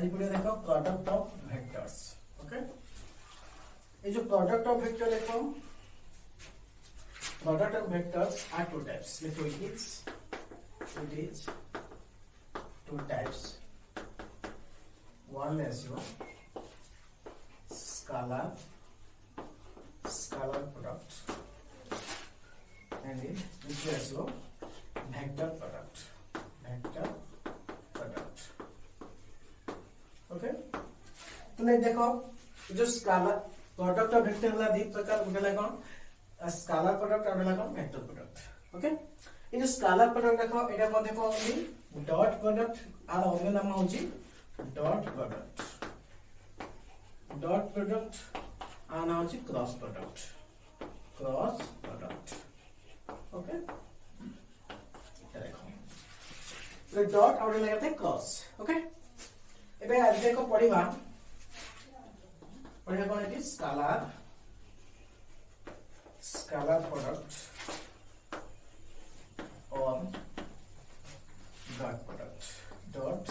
आज पढ़िए देखो प्रोडक्ट ऑफ वेक्टर्स। ओके, ये जो प्रोडक्ट ऑफ वेक्टर देखो, product of vectors are two types. देखो it is two types. One is your scalar product and which is your vector product. Okay, तो नहीं देखो जो स्केलर प्रोडक्ट ऑफ वेक्टर वाला दी प्रकार उठेला कोन स्केलर प्रोडक्ट और उठेला कोन वेक्टर प्रोडक्ट। ओके, ये जो स्केलर प्रोडक्ट देखो एटा को देखो ओनली डॉट प्रोडक्ट आर अन्य नाम होची डॉट प्रोडक्ट आर नाम होची क्रॉस प्रोडक्ट। ओके, देखो तो डॉट और लगाते हैं क्रॉस। ओके, एबे आज देखो पढ़िबा कोन एटी स्केलर प्रोडक्ट और डॉट प्रोडक्ट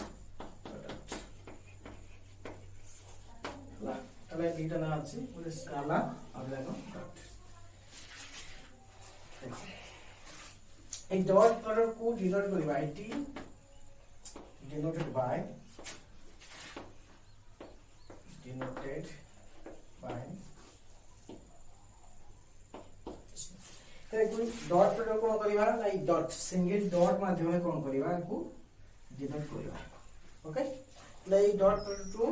ला तले दुईटा ना আছে ওরে স্কেলার আর দেখো ডট। এই ডট প্রোডাক্ট को ডিনোট করিবা এটি denoted by डॉट प्रोडक्ट कोन करिवा लाइक डॉट सिंगल डॉट माध्यम में कोन करिवा को डिनोट करिवा। ओके, लाइक डॉट प्रोडक्ट को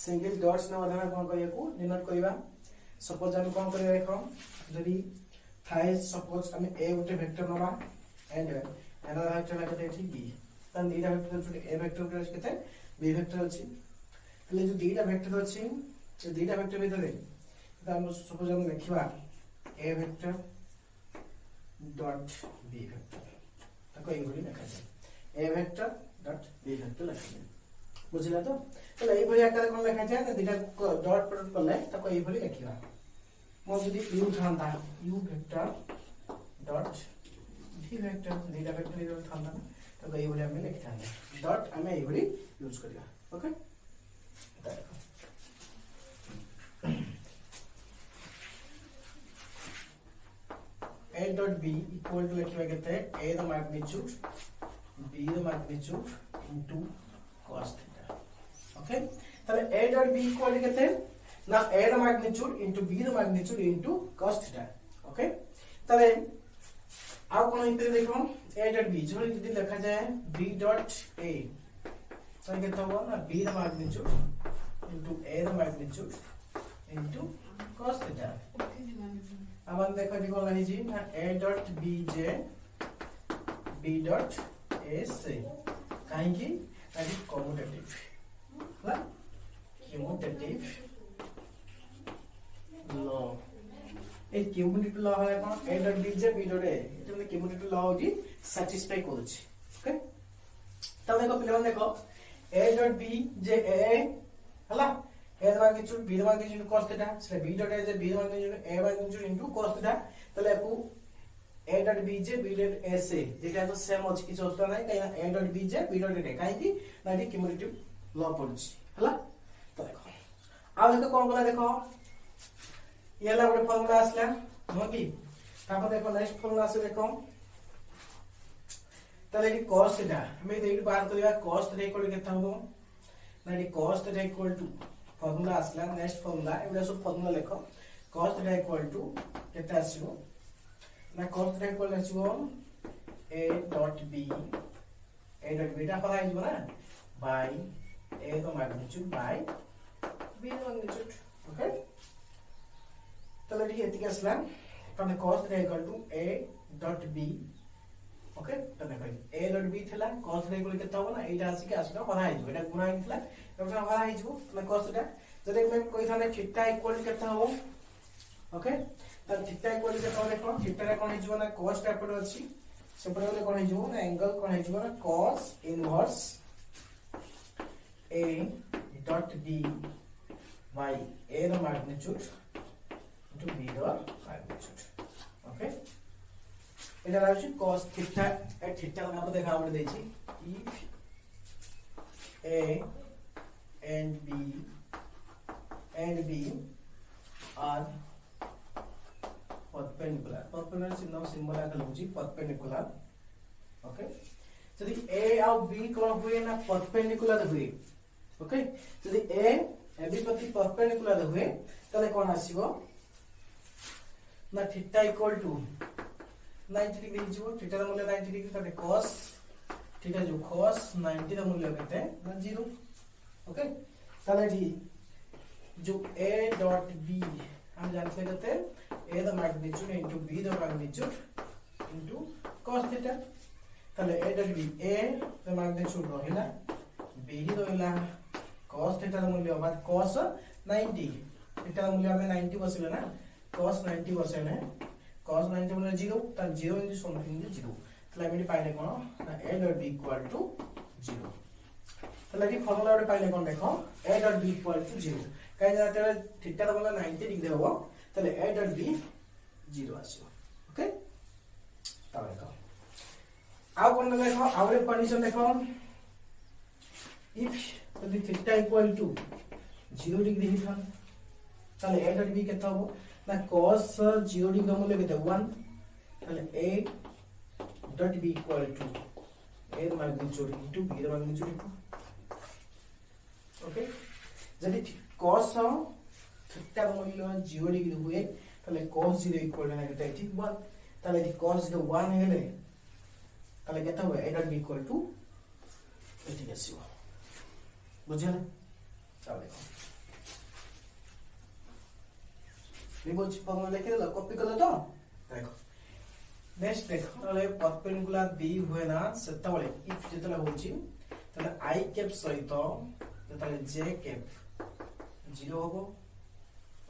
सिंगल डॉट्स न माध्यम में कोन करिया को डिनोट करिवा। सपोज हम कोन करिया देखो जदी थाय सपोज हम ए उटे वेक्टर नबा एंड अनदर वेक्टर लागते एठी बी तन दीटा वेक्टर छुटे ए वेक्टर के केते बी वेक्टर अछि ले जो दीटा वेक्टर अछि से दीटा वेक्टर भितरे त हम सपोज हम लिखिबा ए वेक्टर डॉट बी वेक्टर ताको एइभली लिखा जाय ए वेक्टर डॉट बी वेक्टर लिखा जाय। बुझिला तो तले एइभली आकार कोन लिखा जाय त दीटा डॉट प्रोडक्ट करले ताको एइभली लिखिबा। मो जदी यू थांता u vector dot b vector theta vector इधर थांता ना ताको एइभली हम लिखता है डॉट हम एइभली यूज करिया। Okay, a dot b equal to लिखिबा केते a the magnitude b the magnitude into cos theta। Okay, तले a dot b equal to केते ना a the magnitude into b the magnitude into cos theta। Okay, तले आ कोन इते देखो a dot b जो जदी लिखा जाए b dot a तो केते हो ना b the magnitude into a the magnitude into cos theta। अब देखो जी कोन लागी जी ना a डॉट b जे b डॉट a से काहे की ताकि कम्यूटेटिव ला कम्यूटेटिव लॉ ए कम्यूटेटिव लॉ है कोन a डॉट b जे b डॉट a एटा में कम्यूटेटिव लॉ होगी सैटिस्फाई करूची। ओके, तब देखो प्लेन देखो a डॉट b जे a हला a the magnitude b the magnitude into cos theta से b dot a J b the magnitude a magnitude into cos theta तले आपको a dot b जे b dot a से जेटा तो same अछि किछ होता नै काई a dot b जे b dot a काई की नाडी क्युमुलेटिव लॉ पड़छि हला। तो देखो आ देखो कोन कोला देखो येला गोटे फार्मूला आसला हो कि तापर देखो नेक्स्ट फार्मूला से देखो तले की cos theta हमें देख बात करिया cos theta इक्वल केता हो नाडी cos theta equal to formula आसला नेक्स्ट फार्मूला एबे सब फार्मूला लिखो cos थीटा इक्वल टू केते आसीबो ना cos थीटा इक्वल आसीबो a डॉट b टा पता आइबो ना by a the magnitude by b the magnitude. Okay, तले ठीक एतिक आसला तने cos theta equal to a dot b। Okay, तने कहि a डॉट b थिला cos थीटा इक्वल केते हो ना एटा आसी के आसला पता आइबो एटा गुणा आइथिला एटा पता आइबो ना cos थीटा जदि मैं कोई थाने थीटा इक्वल केते हो। ओके, त थीटा इक्वल केते देखो थीटा रे कोन हिजो ना cos टा पड़ अछि सेपरे वाले कोन हिजो ना एंगल कोन हिजो ना cos inverse a dot b by a the magnitude into b the magnitude। Okay, Etah राउची cos theta A theta का मतलब देखा हमने देछि if a and B are perpendicular. Perpendicular symbol आकर लूँगी perpendicular. Okay. जदि A और B कौन हुए ना perpendicular हुए. Okay. जदि A B प्रति perpendicular हुए तले कौन आसीबो ना थीटा इक्वल टू 90 डिग्री जो थीटा रा मूल्य 90 डिग्री तले cos थीटा जो cos 90 रा मूल्य केते ना 0. ओके तले जी जो A डॉट B हम जानते कहते A the magnitude into B the magnitude into cos theta तले A dot B A the magnitude रहिला B ही रहिला cos थीटा द मूल्य बात cos 90 थीटा द मूल्य हमें 90 बसिले ना cos 90 बसिले cos 90 मूल्य 0 त 0 इनटू समथिंग 0 तले एमिति पाइले कोन ना A dot B equal to 0 तले की फॉर्मूला रे पाइले कोन देखो A dot B equal to 0 काई ना तेरे थीटा द मूल्य 90 डिग्री हो तले A डॉट B 0 आसीबो. ओके तब देखो आउ कोन देखो आउरे कंडीशन देखो इफ यदि थीटा इक्वल टू 0 डिग्री ही था तले A डॉट B केता हो ना cos 0 डिग्री मूल्य केते 1 तले A dot B equal to A the magnitude into B the magnitude. Okay जदि cos थीटा मूल्य 0 डिग्री हुए तले cos 0 इक्वल टू केते 1 तले यदि cos 0 1 हेले तले केता हो A dot B equal to एटी आसीबो. बुझले चलो देखो रिबोच फॉर्मूला लेके लो कॉपी कर लो तो देखो नेक्स्ट देखो अले परपेंडिकुलर B हुए ना सेता बळे इफ जेतला होची तले I कैप सहित तले J कैप 0 होबो.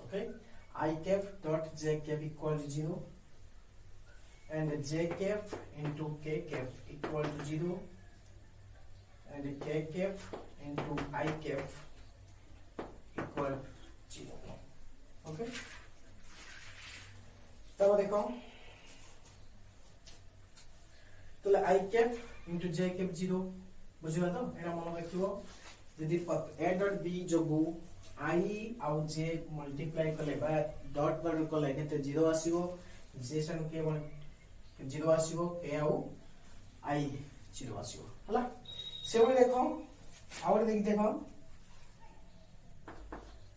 Okay I cap dot J cap equal to 0 and J cap into K cap equal to 0 and K cap into I cap equal 0. Okay तब देखो तो I cap into J cap 0 बुझिबा तो एरा मन रखिबो यदि A डॉट B जोगु I आउ J मल्टीप्लाई करले बा डॉट डॉट करले केते 0 आसीबो J सन के 0 आसीबो A आउ I 0 आसीबो हला सेबो देखो आउर देखो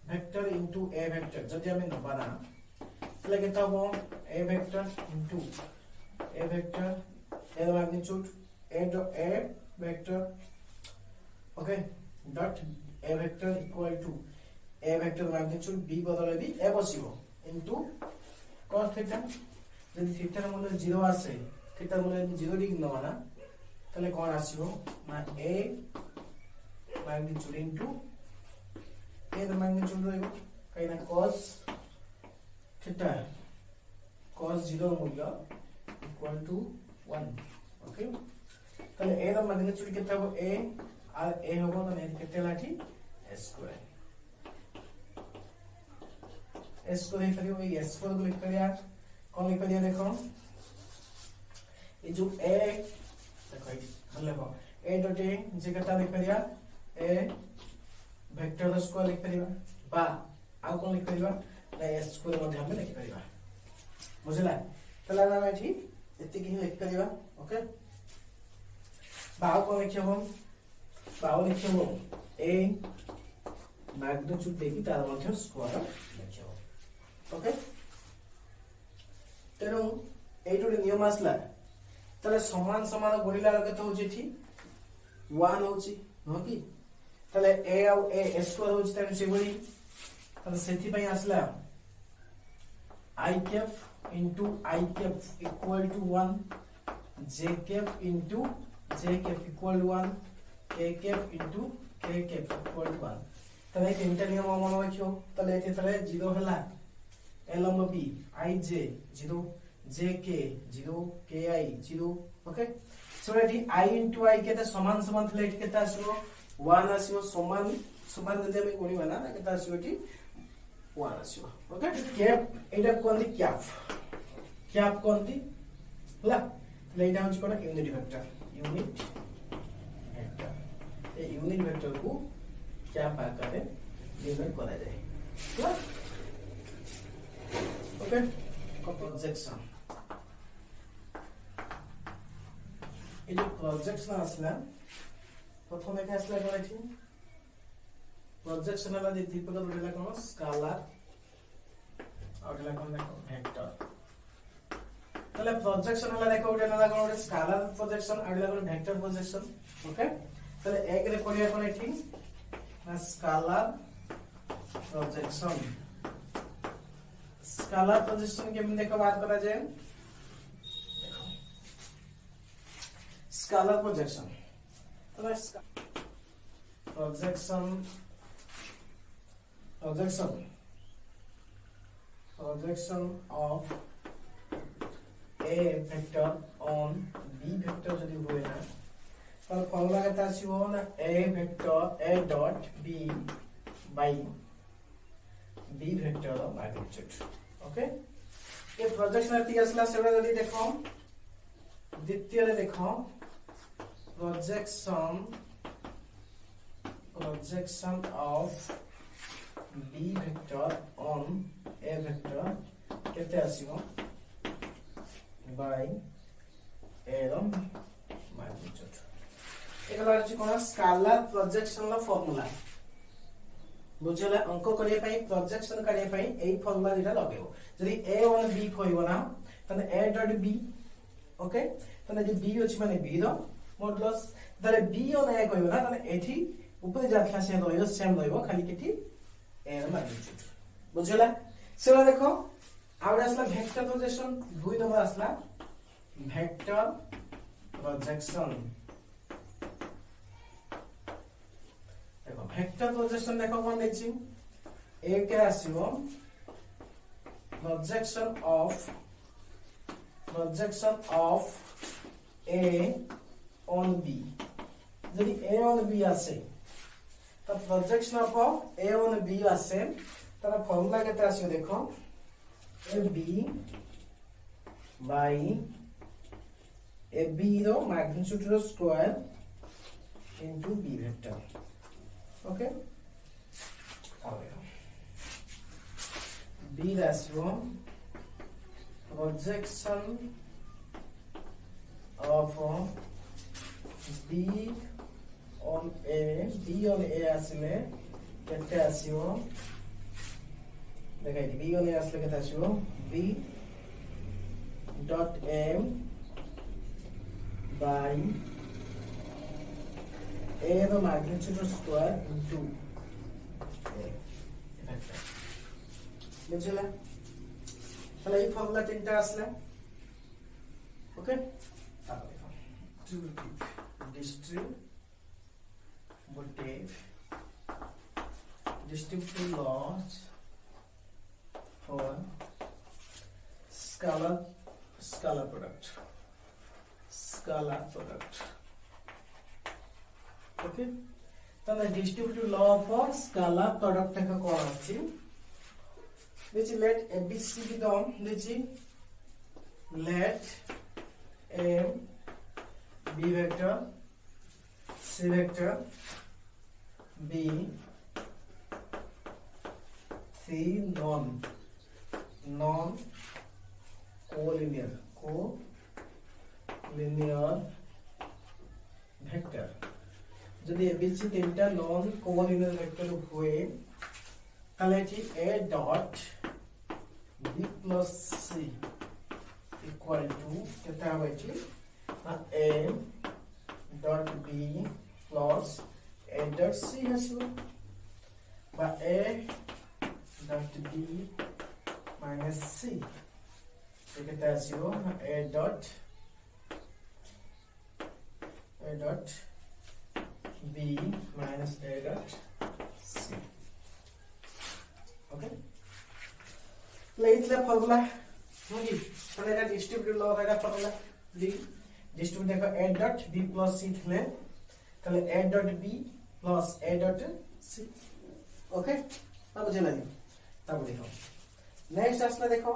वेक्टर इनटू A वेक्टर जदि हमें नबाना तले केता हो A vector into A vector A the magnitude A vector. Okay dot A vector equal to A vector magnitude B बदले भी A बसिबो इनटू cos थीटा जदि थीटा मूल्य 0 आसे थीटा मूल्य 0 डिग्री न माना तले कोन आसीबो ना A magnitude into A the magnitude रहइबो काइना cos थीटा cos 0 मूल्य इक्वल टू 1. ओके तले A द मैग्नीट्यूड केते हो A और A होबो त ने केते लाठी s स्क्वायर s को लिख करियो ये s को लिख करिया कौन लिख करिया देखो ये जो A देखो हम लिखो A डॉट A जे कटा लिख करिया A वेक्टर स्क्वायर लिख करिया बा आ कौन लिख करिया ना s स्क्वायर मध्ये हम लिख करिया बुझला तला ना एठी एति कि लिख करिया. ओके बाव को लिखियो बाव लिखियो A मैग्नीट्यूड देखि तार मध्ये स्क्वायर लिखियो. ओके तेनु एटोडे नियम आसला तले समान समान गोलिला केते होची थी 1 होची न कि तले A और A स्क्वायर होची तने से बोली तले सेति पई आसला I cap into I cap equal to 1 J cap into J cap equal to 1 K cap into K cap equal to 1 तले तीनटा नियम मन रखियो तले एते तले 0 हला L लंब B I J 0 J K 0 K I 0. Okay so एठी I into I केते समान समान थले एठी केते आसीबो 1 आसीबो समान समान जदि हम कोणी बना ना केते आसीबो एठी 1 आसीबो. ओके कैप एटा कोनती कैप कोनती हला तले एटा होची कोन यूनिट वेक्टर ए यूनिट वेक्टर को क्या आकारे डिनोट करा जाए ओके प्रोजेक्शन ये जो प्रोजेक्शन आसला प्रथम देखा आसला कोन एठी प्रोजेक्शन वाला दी दीपक देला कोन स्केलर और देला कोन देखो वेक्टर तले प्रोजेक्शन वाला देखो देला कोन स्केलर प्रोजेक्शन और देला कोन वेक्टर प्रोजेक्शन ओके तले एक रे पड़िया कोन एठी ना स्केलर प्रोजेक्शन स्केलर प्रोजेक्शन के में देखो बात करा जाए देखो स्केलर प्रोजेक्शन तो projection of a vector on b vector যদি হয় না তাহলে ফর্মুলা কেতে আসিব না a vector a dot b by b vector of magnitude okay ये प्रोजेक्शन एती আসলা সেটা যদি দেখো দ্বিতীয়রে দেখো projection of b vector on a vector केते आसीबो by a ର magnitude एगला अछि कोन स्केलर प्रोजेक्शन ला फार्मूला बुझले अंक करिया पई प्रोजेक्शन करिया पई एई फार्मूला दिटा लगेबो जदी a1 b होइबो ना तने a डॉट b ओके तने जे b अछि माने b रो मॉडुलस तले b on a होइबो ना तने एठी ऊपर जाथला से रहइबो सेम रहइबो खाली केठी a ର मैग्नीट्यूड बुझला सेला देखो आउट आसला वेक्टर प्रोजेक्शन दुई नंबर आसला वेक्टर प्रोजेक्शन देखो वेक्टर प्रोजेक्शन देखो कोन देछि a के आसीबो projection of a on b जदि a on b आसे तो projection of a on b आसे तार फार्मूला केते आसीबो देखो ab by ab रो मैग्नीट्यूड रो square into b vector okay b राशियो projection of b on a आसिले केते आसीबो देखाइ b on a आसिले केते आसीबो b dot m by a रो magnitude square into a vector बुझला তাহলে এই ফর্মুলা তিনটা আসলে okay distributive laws for scalar product okay তাহলে distributive law for scalar product का कोन अछि which let abc become which let a b vector c vector b c non collinear vector যদি abc তিনটা নন কোলিনিয়ার ভেক্টর হয় তাহলে এটি a dot b plus c equal to কেতে হবে এটি a dot b plus a dot c আসবে বা a dot b minus c কেতে আসবে a dot b minus a dot c okay लेइतले फार्मूला होगी মানে এটা ডিস্ট্রিবিউটিভ ল এটা ফার্মুলা দি ডিস্ট্রিবিউট দেখো a dot b plus c থলে তাহলে a dot b plus a dot c okay তা বুঝে লাগি তারপর দেখো নেক্সট আসলে দেখো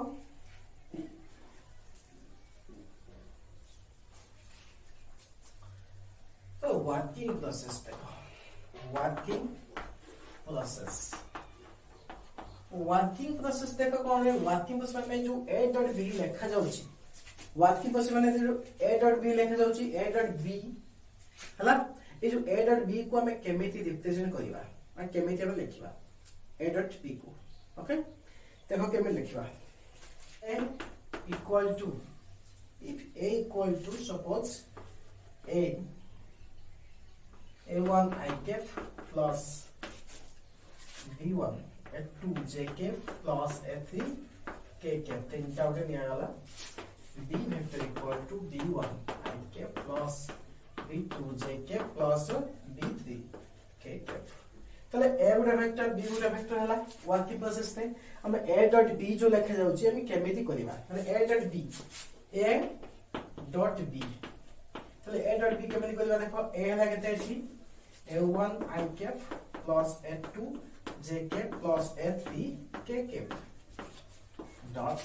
তো ওয়ার্কিং প্রসেস দেখো ওয়ার্কিং प्रोसेस। वर्किंग प्रोसेस देखो कौन है, वर्किंग प्रोसेस में जो ए डॉट बी लिखा जाउची, वर्किंग प्रोसेस माने जो ए डॉट बी लिखा जाउची, ए डॉट बी हला, ए जो ए डॉट बी को हमें केमिति रिप्रेजेंट करिवा, माने केमिति हम लिखिबा ए डॉट बी को। ओके, देखो केमिति लिखिबा, a equal to, if a equal to suppose a a1 I cap plus b1 a2 j cap plus a3 k cap, तीनटा उठे निया गला, b vector equal to b1 I cap plus b2 j cap plus b3 k cap। तले a गुडा vector b गुडा vector हला working process ने हम a dot b जो लिखा जाउची हम केमिति करिवा, माने a dot b, a dot b, तले a डॉट b केमिति करिवा, देखो a हला केते अछि a1 I cap plus a2 j cap plus a3 k cap dot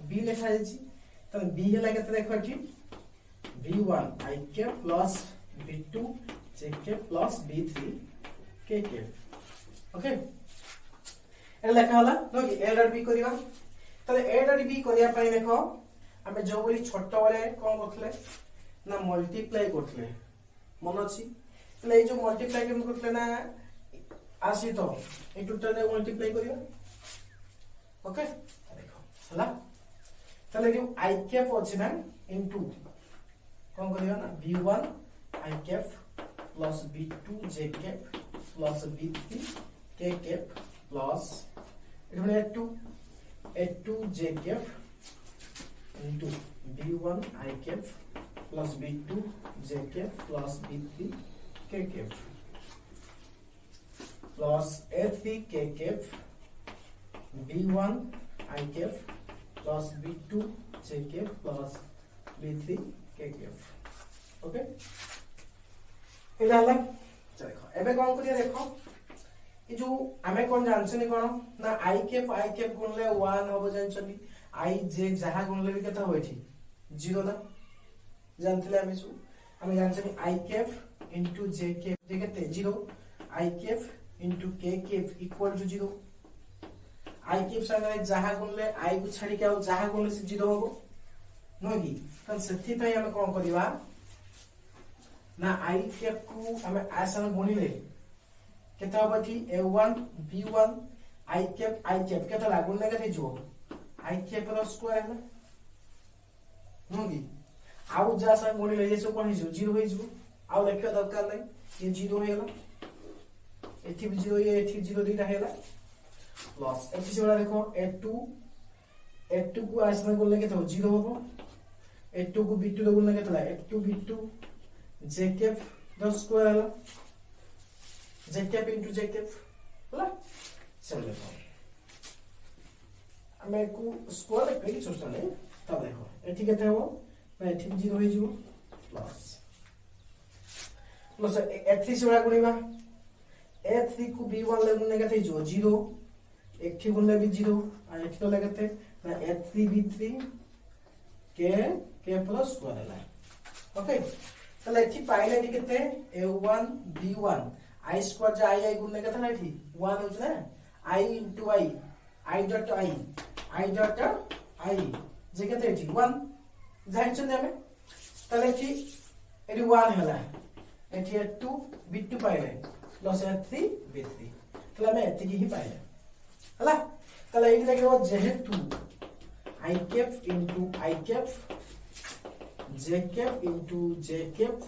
b लिखा जायछि, त b हला केते देखो एठी b1 I cap plus b2 j cap plus b3 k cap। Okay, ए लिखा हला नो कि a डॉट b करिवा, त a डॉट b करिया पई देखो हमें जो बोली छोट वाले कोन करथले ना मल्टीप्लाई करथले, मन अछि ले जो मल्टीप्लाई केम करथले ना आसी, तो ए टोटल रे मल्टीप्लाई करियो। ओके, देखो हला, तले जो i कैप अछि ना इनटू कोन करियो ना b1 i cap plus b2 j cap plus b3 k cap plus इधर a2 j cap into b1 i cap plus b2 j cap plus b3 k cap plus a3 k cap b1 I cap plus b2 j cap plus b3 k cap। Okay, एला हला देखो एबे कोन करिया, देखो ए जो हमें कोन जानछनी कोन ना I cap गुणले 1 होबो जानछनी, I j जहा गुणले भी केता होइठी 0 ना जानथिले हमें जानछनी I cap into j cap देखते 0, I cap into k cap equal to 0, I cap संगे जहा गुणले I को छाडी के और जहा गुणले से 0 होबो नो कि, त सेथि पई हम कोन करिवा ना I cap को हमें आसन गुणिले केता होबठी a1 b1 I cap केता लागुन ने के जो I cap रो स्क्वायर है नो कि, आउ जासा गुणिले ये सब कोन 0 होई जो आउ लिखिया दरकार नै, ये 0 हेला, एठी भी 0, ये एठी 0 दिटा हेला प्लस एठी से बड़ा देखो a2 को आसना को लेके तो 0 होबो, a2 को b2 को लेके तो a2 b2 j cap the square हेला, j cap into j cap होला, चल देखो हमें को स्क्वायर पे की सोचता नै, तब देखो एठी केते हो ना एठी 0 होई जो प्लस प्लस a3 से बड़ा गुणीबा, a3 को b1 ले गुणने केते जो 0, एठी गुणले भी 0 आ एठी तो लगते ना a3 b3 k प्लस 1 है। ओके, तले एठी पाइले केते a1 b1 I square J I गुणने केते ना एठी 1 होछ ना, I into I dot I जे केते एठी 1 जानछन हमें, तले एठी 1 हला, एठी a2 b2 पाइले प्लस a3 b3, तले में एति ही पाइले हला, तले एठी देखो जेहेतु I cap into I cap j cap into j cap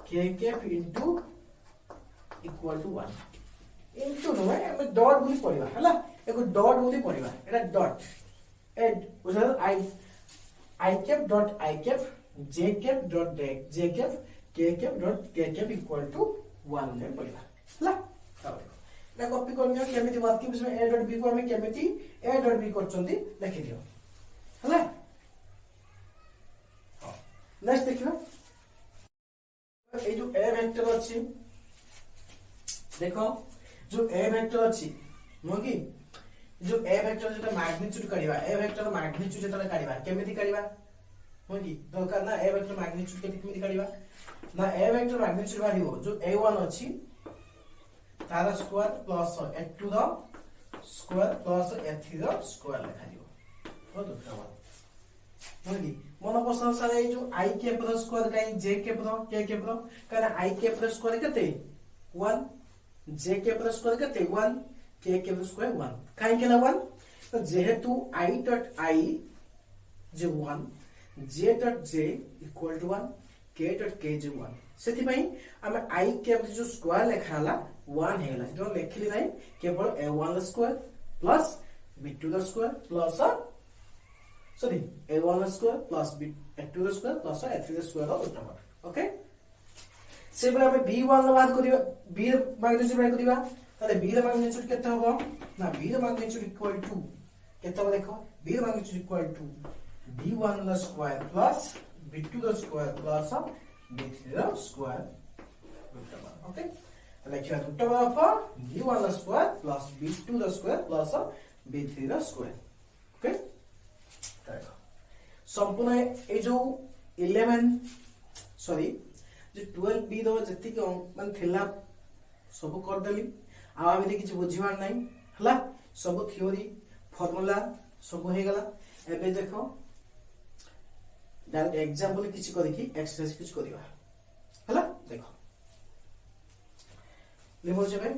k cap into equal to 1 into no है हम डॉट बोली पड़िबा हला, एको डॉट बोली पड़िबा, एटा डॉट एड बुझल I cap dot I cap j cap dot j cap k cap dot k cap equal to 1 ने पड़िबा हला। ना copy करनियो केमिति वर्किंग में a डॉट b को हमें केमिति a डॉट b करचंदी लिखि दियो हला। हां नेक्स्ट देखियो ए जो a वेक्टर अछि, देखो जो a वेक्टर अछि नो कि जो a वेक्टर जेटा मैग्नीट्यूड काढिबा, a वेक्टर मैग्नीट्यूड जेटा काढिबा केमिति काढिबा हो कि दरकार ना a वेक्टर मैग्नीट्यूड केमिति काढिबा ना a वेक्टर मैग्नीट्यूड बाहिबो जो a1 अछि, तार square plus a2 the square plus a3 the square लिखा दियो तो दुटा वन बोली मन प्रश्न सारे ए जो i कैप द स्क्वायर काई j cap the k cap the कारण i कैप द स्क्वायर केते 1 j कैप द स्क्वायर केते 1 k कैप द स्क्वायर 1 काई केला 1 तो जेहेतु i डॉट i जे 1 j dot j equal to 1 k dot k जे 1 सेति पई हम i कैप जो स्क्वायर लिखा हला 1 हेला जो लिखली नै केवल a1 the square plus b2 the square plus sorry a1 square plus a2 square plus a3 square उल्टा ओके से बरा हम b1 रो बात करियो b रो मैग्नीट्यूड बाय करिवा ताले b रो मैग्नीट्यूड केते होबो ना b रो मैग्नीट्यूड इक्वल टू केते हो देखो b रो magnitude equal to b1 row square plus b2 row square plus b3 row square उल्टा ओके ताले क्या उल्टा of b1 row square plus b2 row square plus b3 row square okay संपूर्ण ए जो 11 सॉरी जो 12 बी दो जति के मन थिला सब कर देली आ अभी किछ बुझिवार नै हला सब थ्योरी फार्मूला सब हो गेला एबे देखो डायरेक्ट एग्जांपल किछ करी कि एक्सरसाइज किछ करिवा हला देखो लिमो जेबे